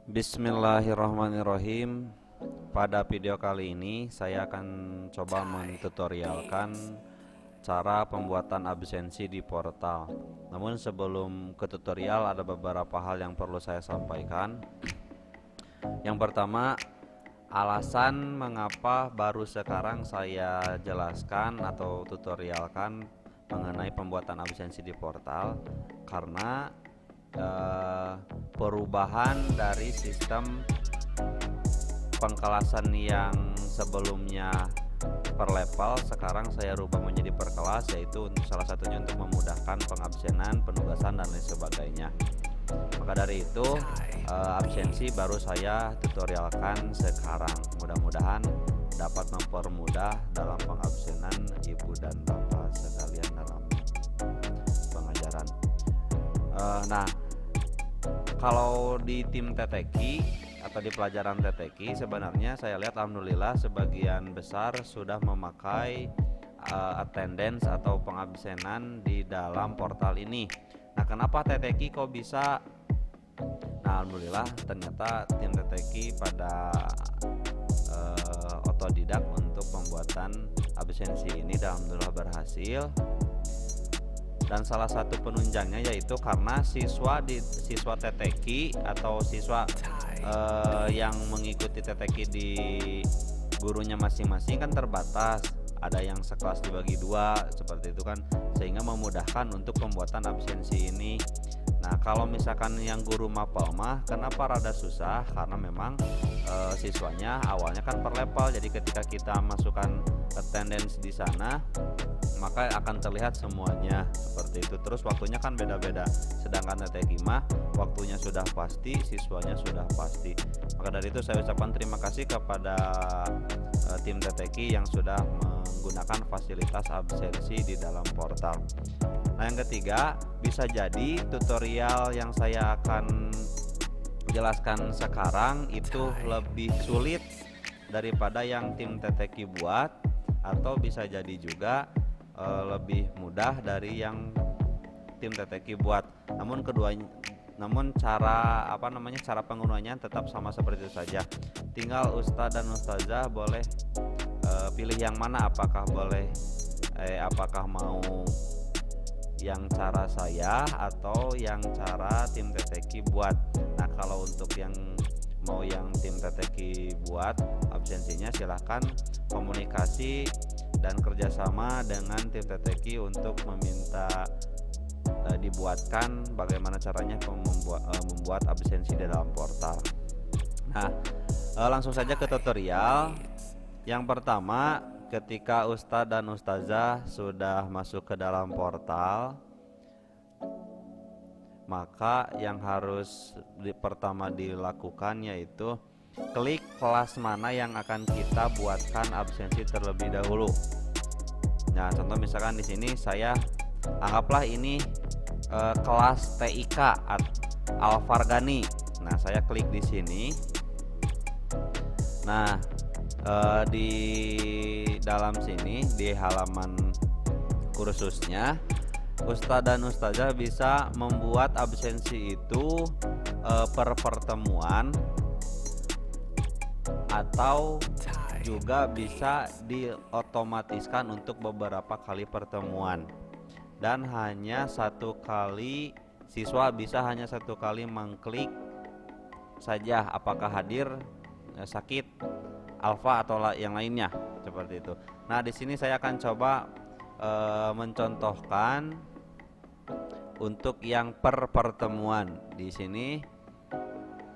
Bismillahirrahmanirrahim. Pada video kali ini saya akan coba mentutorialkan cara pembuatan absensi di portal. Namun sebelum ke tutorial ada beberapa hal yang perlu saya sampaikan. Yang pertama, alasan mengapa baru sekarang saya jelaskan atau tutorialkan mengenai pembuatan absensi di portal, karena perubahan dari sistem pengkelasan yang sebelumnya per level sekarang saya rubah menjadi per kelas, yaitu untuk salah satunya untuk memudahkan pengabsenan, penugasan dan lain sebagainya. Maka dari itu absensi baru saya tutorialkan sekarang. Mudah-mudahan dapat mempermudah dalam pengabsenan ibu dan bapak sekalian dalam pengajaran. Nah, kalau di tim TTQ atau di pelajaran TTQ sebenarnya saya lihat alhamdulillah sebagian besar sudah memakai attendance atau pengabsenan di dalam portal ini. Nah, kenapa TTQ kok bisa? Nah, alhamdulillah ternyata tim TTQ pada otodidak untuk pembuatan absensi ini dan alhamdulillah berhasil. Dan salah satu penunjangnya yaitu karena siswa TTQ atau siswa yang mengikuti TTQ di gurunya masing-masing kan terbatas, ada yang sekelas dibagi dua seperti itu kan, sehingga memudahkan untuk pembuatan absensi ini. Nah, kalau misalkan yang guru mapel mah kenapa rada susah, karena memang siswanya awalnya kan per level, jadi ketika kita masukkan attendance di sana maka akan terlihat semuanya seperti itu. Terus waktunya kan beda-beda, sedangkan TTQ mah waktunya sudah pasti, siswanya sudah pasti. Maka dari itu saya ucapkan terima kasih kepada tim TTQ yang sudah menggunakan fasilitas absensi di dalam portal. Nah, yang ketiga, bisa jadi tutorial yang saya akan jelaskan sekarang itu lebih sulit daripada yang tim TTQ buat, atau bisa jadi juga lebih mudah dari yang tim TTQ buat. Namun cara cara penggunaannya tetap sama seperti itu saja. Tinggal Ustadz dan Ustazah boleh pilih yang mana, apakah mau yang cara saya atau yang cara tim TTQ buat. Nah, kalau untuk yang tim TTQ buat absensinya silahkan komunikasi dan kerjasama dengan tim TTQ untuk meminta dibuatkan bagaimana caranya membuat absensi di dalam portal. Nah, langsung saja ke tutorial. Yang pertama, ketika Ustadz dan Ustazah sudah masuk ke dalam portal, maka yang harus pertama dilakukan yaitu klik kelas mana yang akan kita buatkan absensi terlebih dahulu. Nah, contoh misalkan di sini saya anggaplah ini kelas TIK Al-Fargani. Nah, saya klik di sini. Nah, di dalam sini di halaman kursusnya, Ustadz dan Ustazah bisa membuat absensi itu per pertemuan, atau juga bisa diotomatiskan untuk beberapa kali pertemuan, dan hanya satu kali siswa bisa hanya satu kali mengklik saja apakah hadir, sakit, alfa atau yang lainnya seperti itu. Nah, di sini saya akan coba mencontohkan untuk yang per pertemuan. Di sini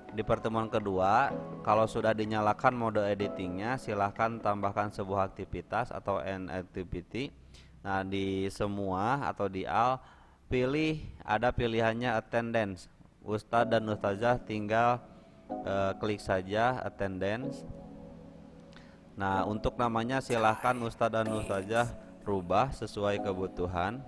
di pertemuan kedua, kalau sudah dinyalakan mode editingnya, silahkan tambahkan sebuah aktivitas atau an activity. Nah, di semua atau di all ada pilihannya attendance. Ustadz dan Ustazah tinggal klik saja attendance. Nah, untuk namanya silahkan Ustadz dan Ustazah rubah sesuai kebutuhan.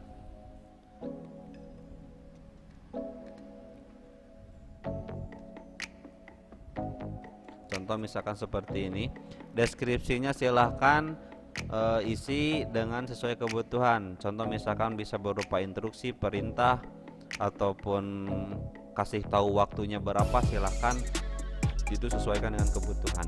Contoh misalkan seperti ini. Deskripsinya silahkan isi dengan sesuai kebutuhan. Contoh misalkan bisa berupa instruksi, perintah, ataupun kasih tahu waktunya berapa, silahkan itu sesuaikan dengan kebutuhan.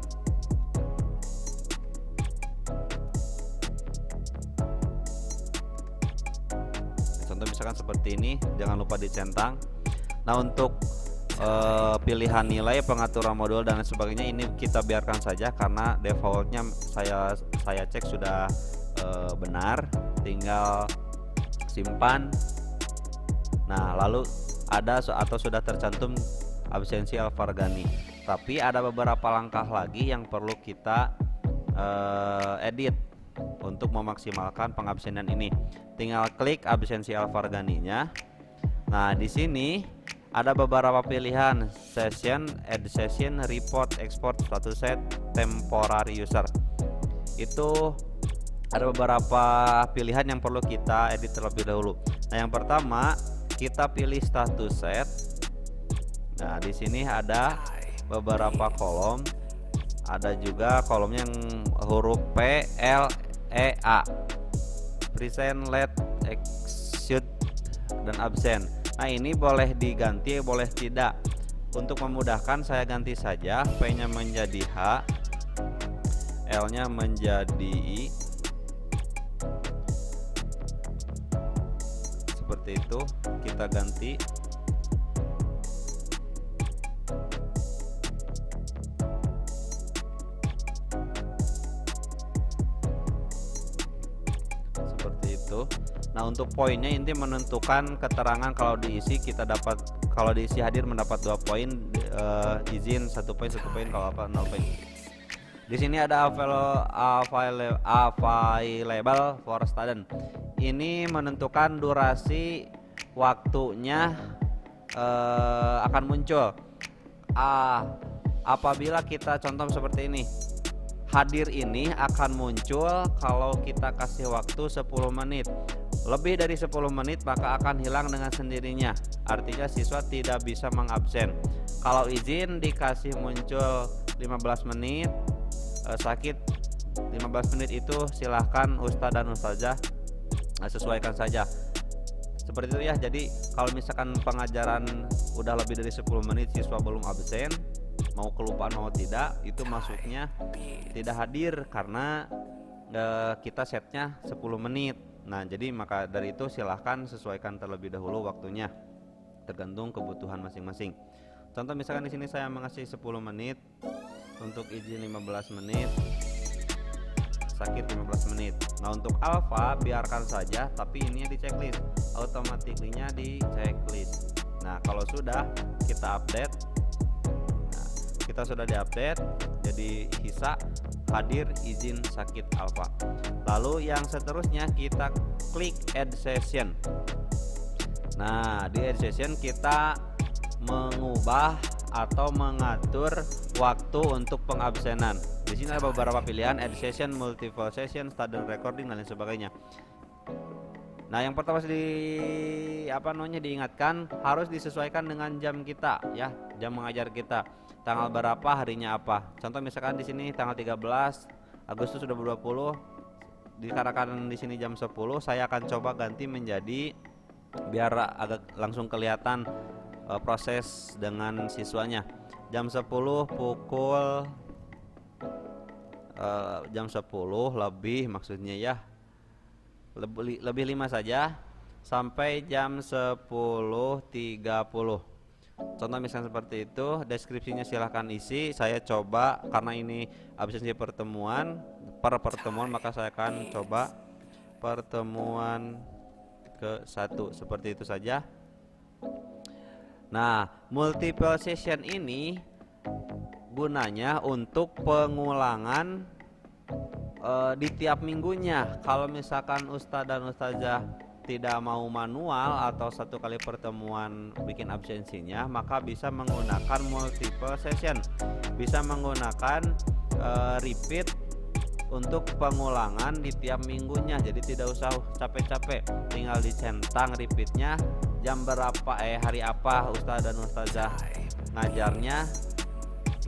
Contoh misalkan seperti ini, jangan lupa dicentang. Nah, untuk pilihan nilai, pengaturan modul dan sebagainya ini kita biarkan saja karena defaultnya saya cek sudah benar, tinggal simpan. Nah, lalu ada atau sudah tercantum absensi Alfargani, tapi ada beberapa langkah lagi yang perlu kita edit untuk memaksimalkan pengabsenan ini. Tinggal klik absensi Alfarganinya. Nah, di sini ada beberapa pilihan: session, add session, report, export, status set, temporary user. Itu ada beberapa pilihan yang perlu kita edit terlebih dahulu. Nah, yang pertama kita pilih status set. Nah, di sini ada beberapa kolom. Ada juga kolom yang huruf P, L, E, A. Present, late, execute, dan absent. Nah, ini boleh diganti, boleh tidak. Untuk memudahkan saya ganti saja, P-nya menjadi H, L-nya menjadi I. Seperti itu, kita ganti. Seperti itu. Nah, untuk poinnya inti menentukan keterangan kalau diisi kita dapat, kalau diisi hadir mendapat 2 poin, izin 1 poin, 1 poin, kalau apa 0 poin. Di sini ada available for student. Ini menentukan durasi waktunya akan muncul. Apabila kita contoh seperti ini, hadir ini akan muncul kalau kita kasih waktu 10 menit. Lebih dari 10 menit maka akan hilang dengan sendirinya. Artinya siswa tidak bisa mengabsen. Kalau izin dikasih muncul 15 menit, sakit 15 menit itu silahkan Ustadz dan Ustazah sesuaikan saja. Seperti itu ya. Jadi kalau misalkan pengajaran udah lebih dari 10 menit siswa belum absen, mau kelupaan mau tidak, itu masuknya tidak hadir karena kita setnya 10 menit. Nah, jadi maka dari itu silahkan sesuaikan terlebih dahulu waktunya, tergantung kebutuhan masing-masing. Contoh misalkan di sini saya mengasih 10 menit, untuk izin 15 menit, sakit 15 menit. Nah, untuk alfa biarkan saja, tapi ini di checklist, automatically-nya di checklist. Nah, kalau sudah kita update. Nah, kita sudah diupdate jadi Hisa hadir izin sakit alfa. Lalu yang seterusnya kita klik add session. Nah, di add session kita mengubah atau mengatur waktu untuk pengabsenan. Di sini ada beberapa pilihan: add session, multiple session, student recording, dan lain sebagainya. Nah, yang pertama diingatkan harus disesuaikan dengan jam kita ya, jam mengajar kita. Tanggal berapa, harinya apa. Contoh misalkan di sini tanggal 13 Agustus 2020, dikarenakan di sini jam 10, saya akan coba ganti menjadi biar agak langsung kelihatan proses dengan siswanya. Jam 10 pukul jam 10 lebih, maksudnya ya lebih 5 saja sampai jam 10.30. Contoh misalnya seperti itu. Deskripsinya silahkan isi. Saya coba karena ini absensi pertemuan per pertemuan, maka saya akan coba pertemuan ke-1 seperti itu saja. Nah, multiple session ini gunanya untuk pengulangan di tiap minggunya. Kalau misalkan Ustadz dan Ustazah tidak mau manual atau 1 kali pertemuan bikin absensinya, maka bisa menggunakan multiple session, bisa menggunakan repeat untuk pengulangan di tiap minggunya. Jadi tidak usah capek-capek, tinggal dicentang repeatnya, jam berapa, hari apa Ustadz dan Ustazah ngajarnya,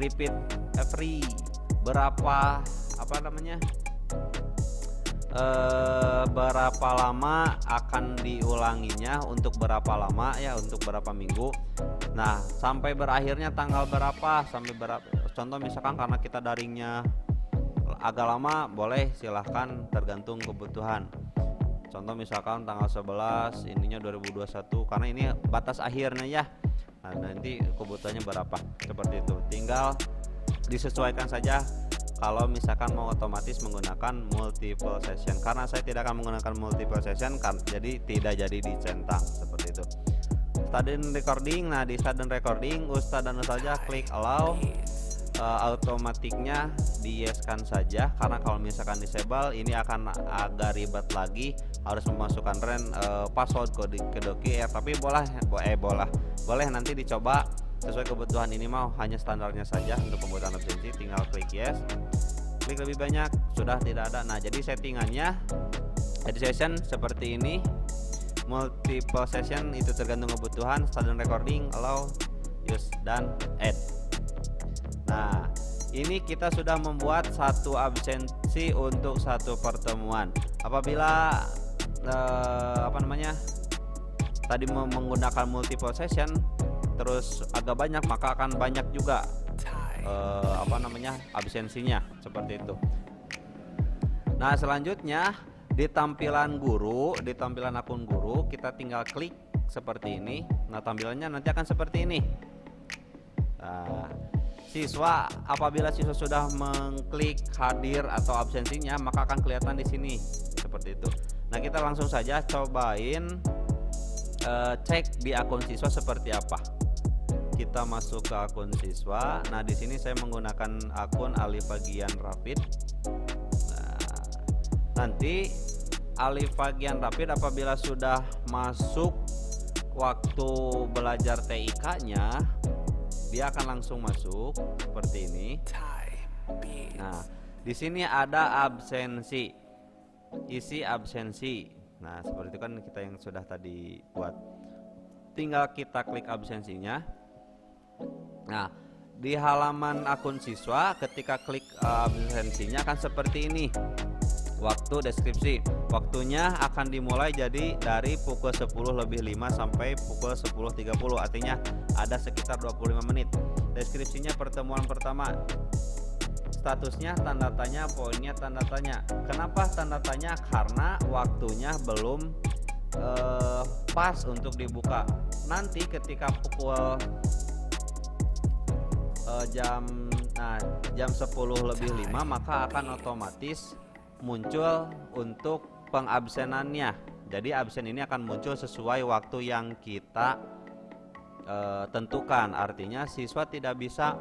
repeat every berapa berapa lama akan diulanginya, untuk berapa lama ya, untuk berapa minggu. Nah, sampai berakhirnya tanggal berapa, sampai berapa contoh misalkan karena kita daringnya agak lama, boleh silahkan, tergantung kebutuhan. Contoh misalkan tanggal 11 ininya 2021 karena ini batas akhirnya ya. Nah, nanti kebutuhannya berapa seperti itu, tinggal disesuaikan saja. Kalau misalkan mau otomatis menggunakan multiple session, karena saya tidak akan menggunakan multiple session kan, jadi tidak jadi dicentang seperti itu. Start and recording. Nah, di start and recording Ustadz dan Ustazah klik allow. Automatiknya di yes kan saja, karena kalau misalkan disable ini akan agak ribet lagi, harus memasukkan password kode QR. Tapi boleh nanti dicoba sesuai kebutuhan. Ini mau hanya standarnya saja untuk pembuatan absensi, tinggal klik yes, klik lebih banyak, sudah tidak ada. Nah, jadi settingannya edit session seperti ini, multiple session itu tergantung kebutuhan, start and recording, allow, use, dan add. Nah, ini kita sudah membuat satu absensi untuk satu pertemuan. Apabila tadi menggunakan multiple session terus agak banyak, maka akan banyak juga absensinya seperti itu. Nah, selanjutnya di tampilan guru, di tampilan akun guru, kita tinggal klik seperti ini. Nah, tampilannya nanti akan seperti ini. Nah, apabila siswa sudah mengklik hadir atau absensinya, maka akan kelihatan di sini seperti itu. Nah, kita langsung saja cobain cek di akun siswa seperti apa. Kita masuk ke akun siswa. Nah, di sini saya menggunakan akun Alifagian Rapid. Nah, nanti Alifagian Rapid apabila sudah masuk waktu belajar TIK-nya, dia akan langsung masuk seperti ini. Nah, di sini ada absensi, isi absensi. Nah, seperti itu kan kita yang sudah tadi buat. Tinggal kita klik absensinya. Nah, di halaman akun siswa ketika klik absensinya akan seperti ini. Waktu deskripsi, waktunya akan dimulai jadi dari pukul 10:05 sampai pukul 10:30, artinya ada sekitar 25 menit. Deskripsinya pertemuan pertama, statusnya tanda tanya, poinnya tanda tanya. Kenapa tanda tanya? Karena waktunya belum pas untuk dibuka. Nanti ketika pukul jam 10:05 maka akan otomatis muncul untuk pengabsenannya. Jadi absen ini akan muncul sesuai waktu yang kita tentukan. Artinya siswa tidak bisa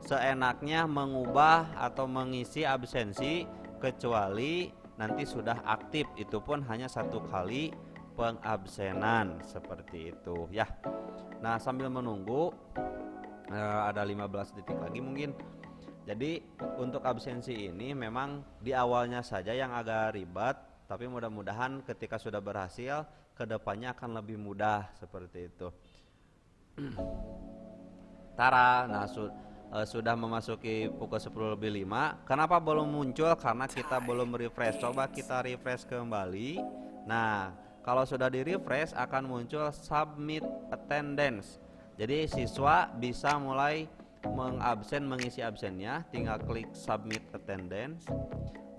seenaknya mengubah atau mengisi absensi kecuali nanti sudah aktif. Itu pun hanya satu kali pengabsenan seperti itu ya. Nah, sambil menunggu ada 15 detik lagi mungkin. Jadi untuk absensi ini memang di awalnya saja yang agak ribet, tapi mudah-mudahan ketika sudah berhasil, kedepannya akan lebih mudah seperti itu. Tara, nah sudah memasuki pukul 10:05. Kenapa belum muncul? Karena kita belum refresh. Coba kita refresh kembali. Nah, kalau sudah di refresh akan muncul submit attendance. Jadi siswa bisa mulai mengisi absennya, tinggal klik submit attendance.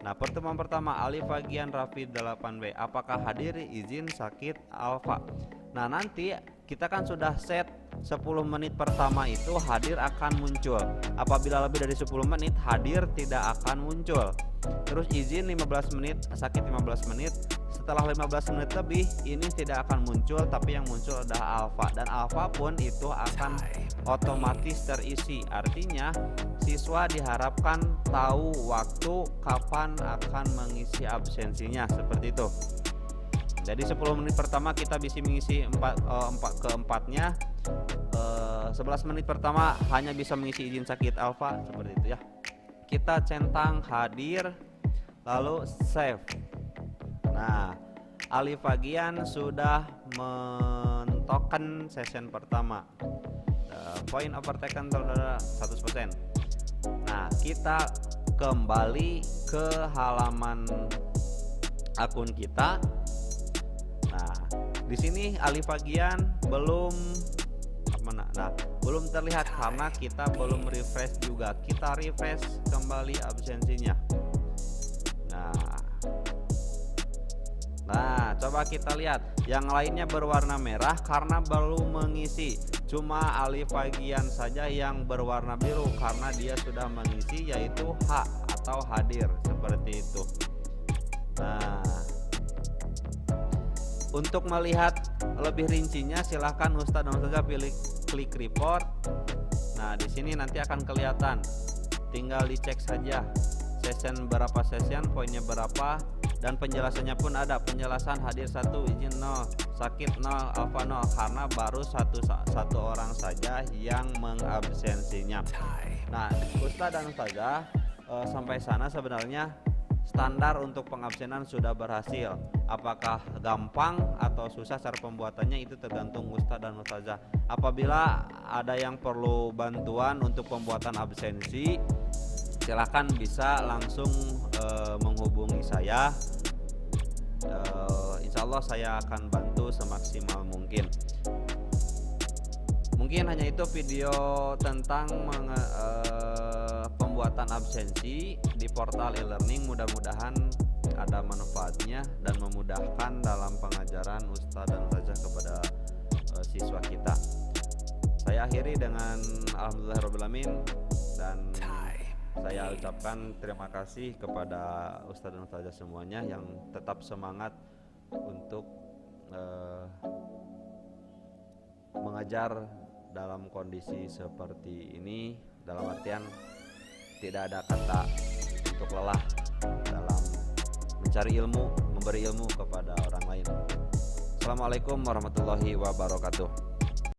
Nah, pertemuan pertama Alifagian Rapid 8B, apakah hadir, izin, sakit, alfa. Nah, nanti kita kan sudah set 10 menit pertama itu hadir akan muncul. Apabila lebih dari 10 menit hadir tidak akan muncul. Terus izin 15 menit, sakit 15 menit. Setelah 15 menit lebih ini tidak akan muncul, tapi yang muncul adalah alfa, dan alfa pun itu akan otomatis terisi. Artinya siswa diharapkan tahu waktu kapan akan mengisi absensinya seperti itu. Jadi 10 menit pertama kita bisa mengisi 4/4-nya. 11 menit pertama hanya bisa mengisi izin sakit alfa seperti itu ya. Kita centang hadir lalu save. Nah, Alifagian sudah mentoken session pertama. Point overtaken 100%. Nah, kita kembali ke halaman akun kita. Nah, di sini Alifagian belum Nah, belum terlihat karena kita belum refresh juga. Kita refresh kembali absensinya. Nah, coba kita lihat. Yang lainnya berwarna merah karena belum mengisi. Cuma alif bagian saja yang berwarna biru karena dia sudah mengisi, yaitu H atau hadir, seperti itu. Nah, untuk melihat lebih rincinya silahkan Ustadz dan Ustazah pilih klik report. Nah, di sini nanti akan kelihatan. Tinggal dicek saja session berapa, session poinnya berapa, dan penjelasannya pun ada. Penjelasan hadir 1, izin 0, sakit 0, alfa 0, karena baru satu orang saja yang mengabsensinya. Nah, Ustadz dan Ustazah, sampai sana sebenarnya standar untuk pengabsenan sudah berhasil. Apakah gampang atau susah cara pembuatannya itu tergantung Ustadz dan Ustazah. Apabila ada yang perlu bantuan untuk pembuatan absensi, silahkan bisa langsung menghubungi saya. Insya Allah saya akan bantu semaksimal mungkin. Mungkin hanya itu video tentang pembuatan absensi di portal e-learning. Mudah-mudahan ada manfaatnya dan memudahkan dalam pengajaran Ustadz dan Ustazah kepada siswa kita. Saya akhiri dengan alhamdulillahirobbilalamin, dan saya ucapkan terima kasih kepada Ustadz dan Ustazah semuanya yang tetap semangat untuk mengajar dalam kondisi seperti ini, dalam artian tidak ada kata untuk lelah dalam mencari ilmu, memberi ilmu kepada orang lain. Assalamualaikum warahmatullahi wabarakatuh.